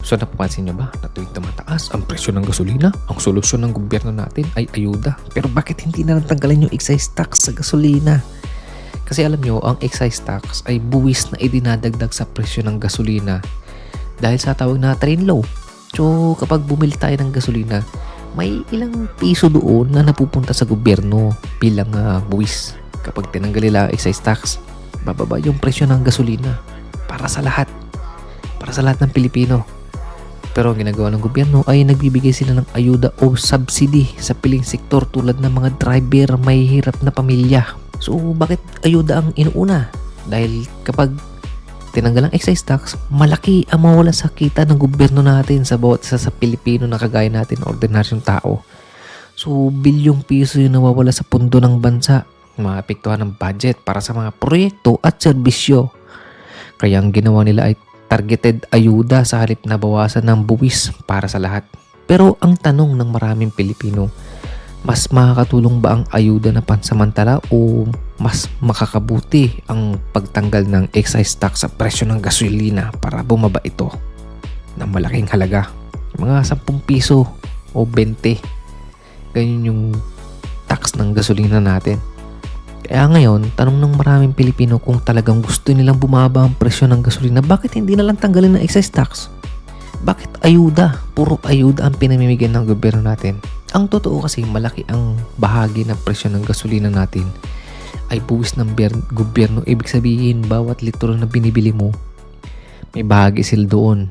So napapansin nyo ba na tuwing tumataas ang presyo ng gasolina, ang solusyon ng gobyerno natin ay ayuda. Pero bakit hindi na tanggalin yung excise tax sa gasolina? Kasi alam nyo, ang excise tax ay buwis na idinadagdag sa presyo ng gasolina dahil sa tawag na train law. So kapag bumili tayo ng gasolina, may ilang piso doon na napupunta sa gobyerno bilang buwis. Kapag tinanggal nila ang excise tax, bababa yung presyo ng gasolina para sa lahat. Para sa lahat ng Pilipino. Pero ang ginagawa ng gobyerno ay nagbibigay sila ng ayuda o subsidy sa piling sektor tulad ng mga driver may hirap na pamilya. So bakit ayuda ang inuuna? Dahil kapag tinanggal ang excise tax, malaki ang mawala sa kita ng gobyerno natin sa bawat isa sa Pilipino na kagaya natin, ordinaryong tao. So bilyong piso yung nawawala sa pundo ng bansa, maapektuhan ng budget para sa mga proyekto at serbisyo. Kaya ang ginawa nila ay targeted ayuda sa halip na bawasan ng buwis para sa lahat. Pero ang tanong ng maraming Pilipino, mas makakatulong ba ang ayuda na pansamantala o mas makakabuti ang pagtanggal ng excise tax sa presyo ng gasolina para bumaba ito ng malaking halaga? Mga 10 piso o 20. Ganyan yung tax ng gasolina natin. Kaya ngayon, tanong ng maraming Pilipino kung talagang gusto nilang bumaba ang presyo ng gasolina, bakit hindi na lang tanggalin ng excise tax? Bakit ayuda? Puro ayuda ang pinamimigay ng gobyerno natin. Ang totoo kasi malaki ang bahagi ng presyo ng gasolina natin ay buwis ng gobyerno. Ibig sabihin, bawat litro na binibili mo, may bahagi sila doon